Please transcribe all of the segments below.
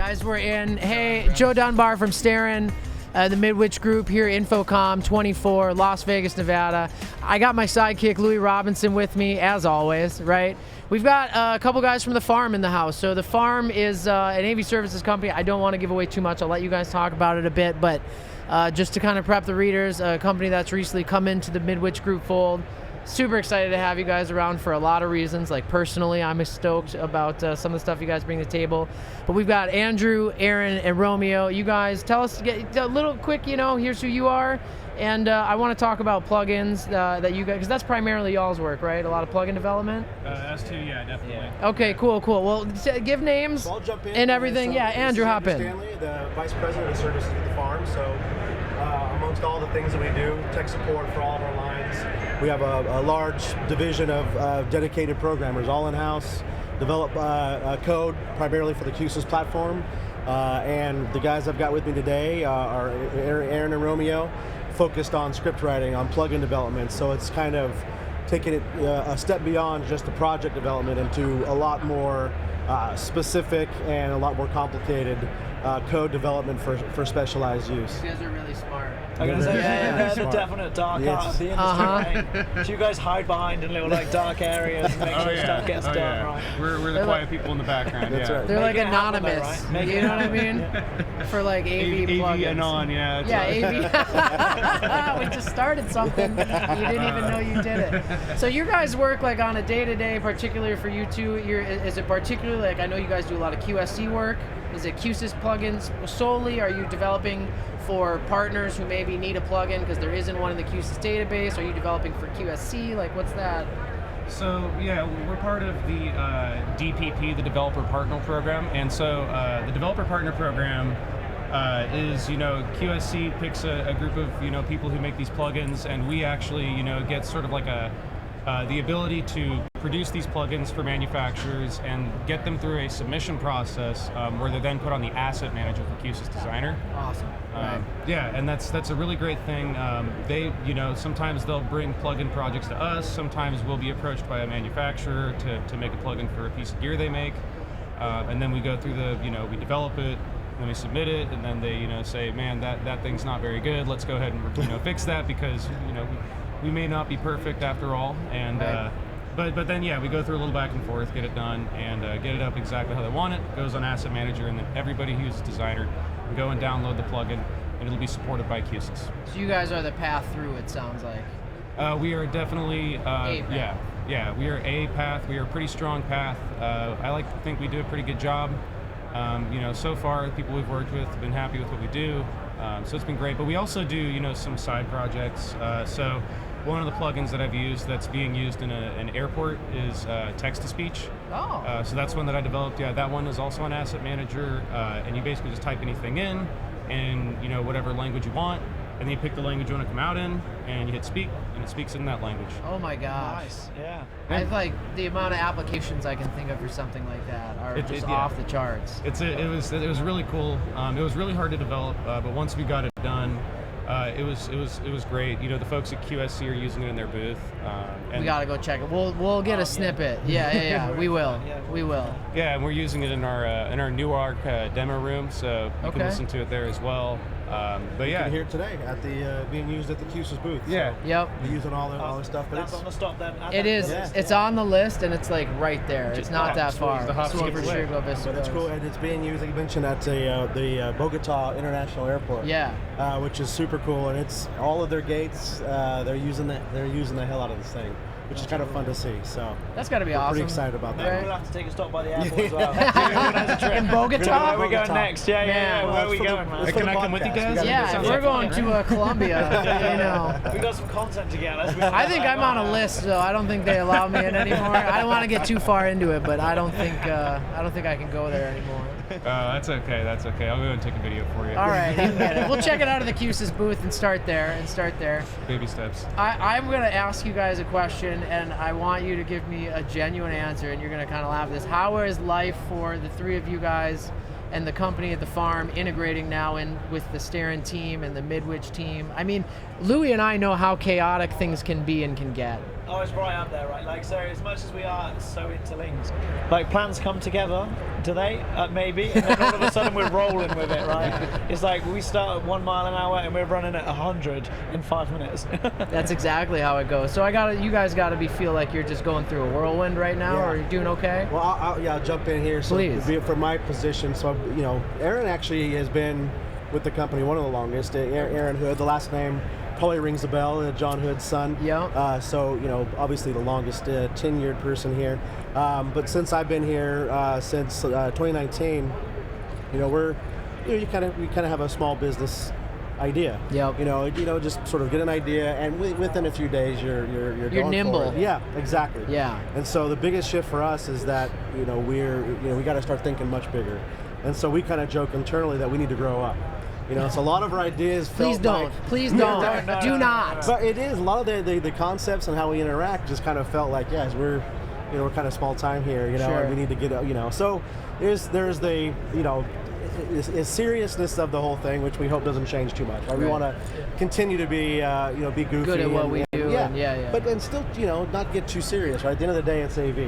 Guys, we're in. Hey, Joe Dunbar from Starin, the Midwich group here, Infocomm 24, Las Vegas, Nevada. I got my sidekick, Louis Robinson, with me, as always, right? We've got a couple guys from the farm in the house. So the farm is an AV services company. I don't want to give away too much. I'll let you guys talk about it a bit, but just to kind of prep the readers, a company that's recently come into the Midwich group fold. Super excited to have you guys around for a lot of reasons. Like personally, I'm stoked about some of the stuff you guys bring to the table. But we've got Andrew, Aaron, and Romeo. You guys, tell us a little quick, here's who you are. And I want to talk about plugins that you guys, because that's primarily y'all's work, right? A lot of plugin development? Us too, yeah, definitely. Yeah. Okay, cool. Well, give names So I'll jump in and everything. Yeah, Andrew, hop in. Stanley, the Vice President of Services at the farm. So amongst all the things that we do, tech support for all of our lines, we have a large division of dedicated programmers, all in-house, develop code primarily for the QSys platform. And the guys I've got with me today are Aaron and Romeo, focused on script writing, on plugin development. So it's kind of taking it a step beyond just the project development into a lot more specific and a lot more complicated code development for specialized use. You guys are really smart. I'm going to say, Yeah, they're the definite dark art of the industry, right? So you guys hide behind in little dark areas and make sure stuff gets done, right? We're the quiet people in the background, That's right. They're like Make it happen though, anonymous. right? You know what I mean? For like AV plugins. AV Anon, yeah. AV. We just started something. You didn't even know you did it. So you guys work like on a day-to-day, particularly for you two. Is it particularly like, I know you guys do a lot of QSC work. Is it QSys plugins solely? Are you developing for partners who maybe need a plugin because there isn't one in the QSys database? Are you developing for QSC? Like, what's that? So, yeah, we're part of the DPP, the Developer Partner Program. And so the Developer Partner Program is, QSC picks a group of, people who make these plugins, and we actually, get sort of like the ability to produce these plugins for manufacturers and get them through a submission process where they're then put on the asset manager for QSys Designer. Awesome. Right. Yeah, and that's a really great thing. They, sometimes they'll bring plugin projects to us. Sometimes we'll be approached by a manufacturer to make a plugin for a piece of gear they make, and then we go through we develop it. Then we submit it, and then they, say, man, that thing's not very good. Let's go ahead and fix that because we may not be perfect after all, and right. but then we go through a little back and forth, get it done, and get it up exactly how they want it. Goes on Asset Manager, and then everybody who uses Designer can go and download the plugin, and it'll be supported by QSys. So you guys are the path through. It sounds like. We are definitely yeah. We are a path. We are a pretty strong path. I like to think we do a pretty good job. So far, the people we've worked with have been happy with what we do. So it's been great, but we also do, some side projects. So one of the plugins that I've used that's being used in an airport is text-to-speech. Oh. So that's one that I developed. Yeah, that one is also on Asset Manager, and you basically just type anything in whatever language you want, and then you pick the language you want to come out in, and you hit speak, and it speaks in that language. Oh my gosh. Nice, yeah. I like the amount of applications I can think of for something like that are just off the charts. It was really cool. It was really hard to develop, but once we got it done, it was great. The folks at QSC are using it in their booth. And we gotta go check it. We'll get a snippet. Yeah. We will. We will. Yeah, and we're using it in our new ARC demo room, so you can listen to it there as well. But yeah, you can hear it today at the being used at the QSys booth. Yeah. So Yep. we're using all the stuff, but That's on the stop then. It is. Yeah. It's on the list, and it's like right there. It's not that far. the hop, So skip, for away. sure go visit But it's those. cool, and it's being used, like you mentioned, at the Bogota International Airport. Yeah. Which is super cool, and it's all of their gates. They're using the hell out of this thing, which is kind of fun to see. So That's got to be we're awesome. pretty excited about Maybe that. we'll have to take a stop by the airport as well. In Bogota? Where are we going Bogota. next? Yeah. Man. Where are we It's for the- going, man? it's for Can the I come with you podcast. guys? We gotta Yeah, do we're something. going to Colombia. We got some content together. I think I'm on a list, though. I don't think they allow me in anymore. I don't want to get too far into it, but I don't think I can go there anymore. That's okay. I'll go and take a video for you. All right, you get it. We'll check it out of the QSys booth and start there. Baby steps. I'm going to ask you guys a question, and I want you to give me a genuine answer, and you're going to kind of laugh at this. How is life for the three of you guys and the company at the farm integrating now in with the Starin team and the Midwich team? I mean, Louis and I know how chaotic things can be and can get. Oh, it's right up there, right? Like, so as much as we are so interlinked, like plans come together, do they? Maybe, and then all of a sudden we're rolling with it, right? It's like we start at 1 mile an hour and we're running at 100 in 5 minutes. That's exactly how it goes. So you guys gotta feel like you're just going through a whirlwind right now, or are you doing okay? Well, I'll jump in here. So please. For my position, so Aaron actually has been with the company one of the longest. Aaron Hood, the last name probably rings a bell. John Hood's son. Yeah. So obviously the longest tenured person here. But since I've been here since 2019, we kind of have a small business idea. Yep. Just sort of get an idea, and within a few days you're going nimble. for it. Yeah, exactly. Yeah. And so the biggest shift for us is that we got to start thinking much bigger, and so we kind of joke internally that we need to grow up. So a lot of our ideas. Please don't. Please don't. Do not. But it is a lot of the concepts and how we interact just kind of felt like we're kind of small time here. Sure. And we need to get So there's the seriousness of the whole thing, which we hope doesn't change too much. Right? We want to continue to be be goofy, good at what we do. Yeah. But then still not get too serious. Right. At the end of the day, it's AV.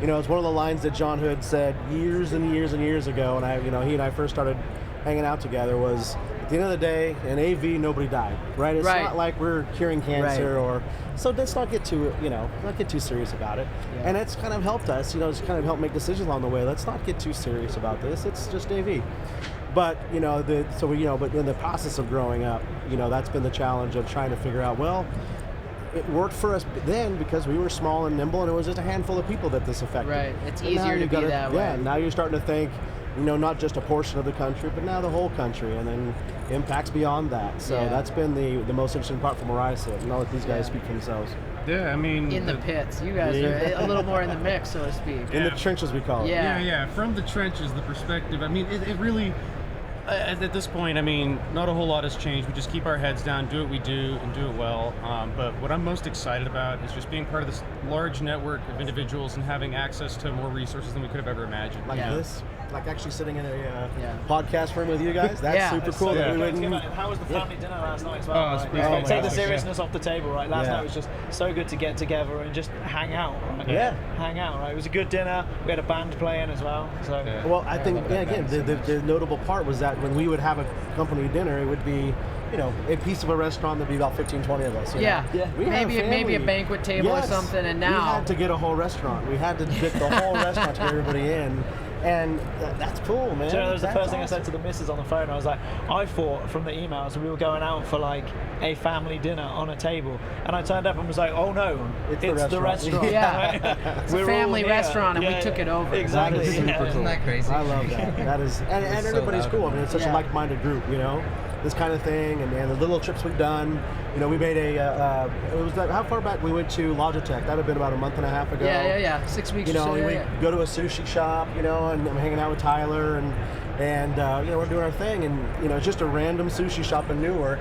It's one of the lines that John Hood said years and years and years ago, and he and I first started hanging out together, was at the end of the day, in AV, nobody died, right? It's not like we're curing cancer so let's not get too, not get too serious about it. Yeah. And it's kind of helped us, it's kind of helped make decisions along the way. Let's not get too serious about this. It's just AV. But, but in the process of growing up, that's been the challenge of trying to figure out, it worked for us then because we were small and nimble, and it was just a handful of people that this affected. Right, it's easier to be that way. Yeah, now you're starting to think, not just a portion of the country, but now the whole country, and then impacts beyond that. So that's been the most interesting part from where I sit. And I'll let these guys speak for themselves. Yeah, I mean... In the pits. You guys are a little more in the mix, so to speak. In the trenches, we call it. Yeah. From the trenches, the perspective, I mean, it really... at this point, I mean, not a whole lot has changed. We just keep our heads down, do what we do, and do it well. But what I'm most excited about is just being part of this large network of individuals and having access to more resources than we could have ever imagined. Like this? Like actually sitting in a podcast room with you guys? That's super cool. Yeah. How was the family dinner last night as well? Take the seriousness off the table, right? Last night was just so good to get together and just hang out. Right? Yeah. Hang out, right? It was a good dinner. We had a band playing as well. So. Well, I think, again, the notable part was that when we would have a company dinner, it would be, a piece of a restaurant that'd be about 15, 20 of us. Maybe a banquet table or something, and now... We had to get a whole restaurant. We had to get the whole restaurant to get everybody in. And that's cool, man. So that was the first thing I said to the missus on the phone. I was like, I thought from the emails we were going out for like a family dinner on a to and I turned up and was like, oh no, it's the restaurant. It's a family restaurant, and we took it over. Exactly. Super cool. Isn't that crazy? I love that. That is, and everybody's cool. I mean, it's such a like-minded group, this kind of thing, and the little trips we've done. We made it was like, how far back we went to Logitech? That would have been about a month and a half ago. Yeah. 6 weeks or so. We go to a sushi shop, and I'm hanging out with Tyler, and we're doing our thing, and it's just a random sushi shop in Newark,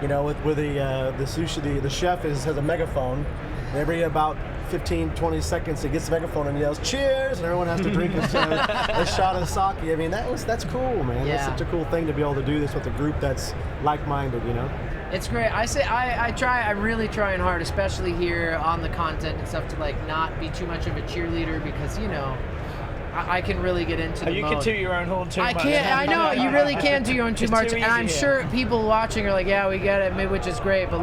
with the sushi, the chef has a megaphone, and every about 15, 20 seconds he gets the megaphone and yells cheers, and everyone has to drink a shot of sake. I mean, that's cool, man. That's such a cool thing to be able to do this with a group that's like-minded, It's great. I'm really trying hard, especially here on the content and stuff, to not be too much of a cheerleader, because I can really get into the You mode. can toot your own horn too much. I know, you really can toot your own too much. Too and I'm sure people watching are like, yeah, we get it, Midwich is great, but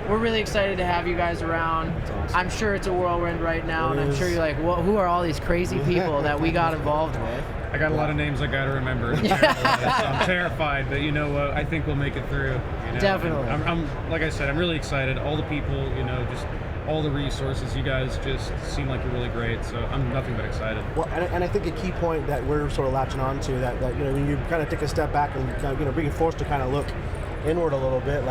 we're really excited to have you guys around. Awesome. I'm sure it's a whirlwind right now, and I'm sure you're like, who are all these crazy people that we got involved with? I got a lot of names I got to remember. I'm terrified, but I think we'll make it through. Definitely. I'm like I said, I'm really excited. All the people, just all the resources. You guys just seem like you're really great, so I'm nothing but excited. Well, and I think a key point that we're sort of latching on to that when you kind of take a step back and being forced to kind of look inward a little bit,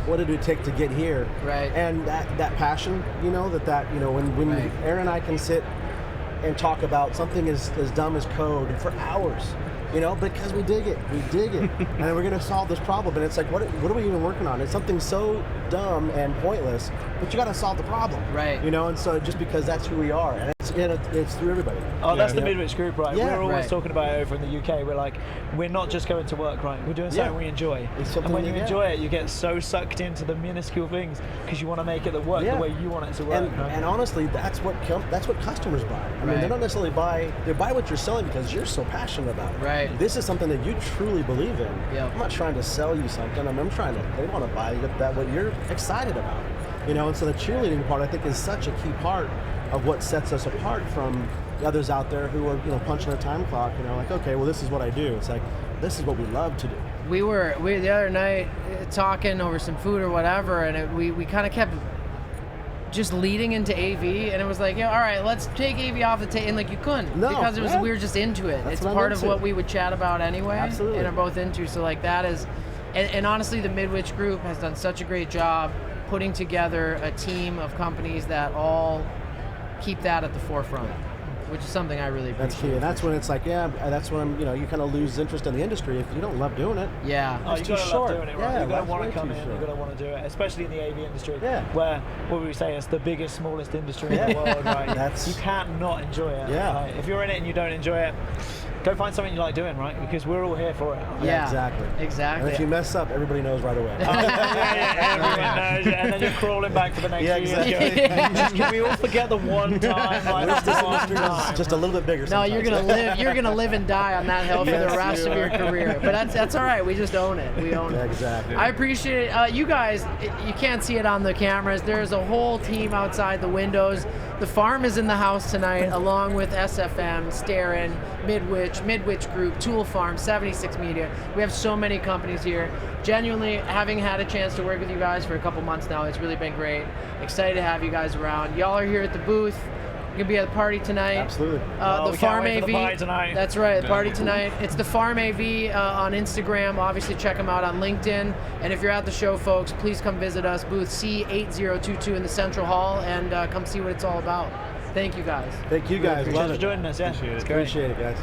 what did it take to get here? Right. And that passion, when right. Aaron and I can sit and talk about something as dumb as code for hours. Because we dig it, and we're going to solve this problem. And it's like, what are we even working on? It's something so dumb and pointless, but you got to solve the problem, right? And so just because that's who we are, and it's through everybody. Oh, that's the Yeah. Midwich group, right? Yeah. We're always Right. talking about it over in the UK. We're like, we're not just going to work, right? We're doing something Yeah. we enjoy. It's something And when that- you yeah. enjoy it, you get so sucked into the minuscule things because you want to make it work Yeah. the way you want it to work. And, right? and honestly, that's what customers buy. I mean, Right. they don't necessarily buy. They buy what you're selling because you're so passionate about it. Right. This is something that you truly believe in. Yep. I'm not trying to sell you something. I'm trying to. They want to buy that what you're excited about. You know, and so the cheerleading part, I think, is such a key part of what sets us apart from the others out there who are, punching a time clock. Like, okay, well, this is what I do. It's like, this is what we love to do. We the other night talking over some food or whatever, and we kind of kept just leading into AV, and it was like, yeah, all right, let's take AV off the table, and like you couldn't No, because yeah. we were just into it. That's It's what I'm part of into. what we would chat about anyway, Absolutely. and are both into. So like that is, and honestly, the Midwich group has done such a great job putting together a team of companies that all keep that at the forefront, which is something I really appreciate. That's key, and that's when it's like, yeah, that's when you kind of lose interest in the industry if you don't love doing it. Yeah. Oh, you too gotta short. love doing it, right? Yeah, You gotta life's want way to come too in. short. You gotta want to do it, especially in the AV industry, Yeah. where what would we say? It's the biggest, smallest industry in Yeah. the world, right? That's- You can't not enjoy it. Yeah. Right? If you're in it and you don't enjoy it, go find something you like doing, right? Because we're all here for it. Yeah, exactly. Exactly. And if you mess up, everybody knows right away. Everyone knows it, and then you're crawling back for the next Yeah, few exactly. years. Can we all forget the one time? Like, Wish this one industry was time? just a little bit bigger. No, sometimes. you're gonna live. You're gonna live and die on that hill for the Yes, rest you of your are. career. But that's all right. We just own it. We own Yeah, it. exactly. I appreciate it. You guys, you can't see it on the cameras. There's a whole team outside the windows. The farm is in the house tonight, along with SFM, Starin, Midwich Group, Tool Farm, 76 Media. We have so many companies here. Genuinely, having had a chance to work with you guys for a couple months now, it's really been great. Excited to have you guys around. Y'all are here at the booth. You're gonna be at the party tonight. Absolutely. Oh, The we can't Farm wait AV. for the party tonight. That's right, the party tonight. It's the Farm AV on Instagram. Obviously, check them out on LinkedIn. And if you're at the show, folks, please come visit us, booth C8022 in the Central Hall, and come see what it's all about. Thank you guys. Thank you guys. Thanks Love for it. joining us. Yeah, Appreciate it. it's great. Appreciate it, guys.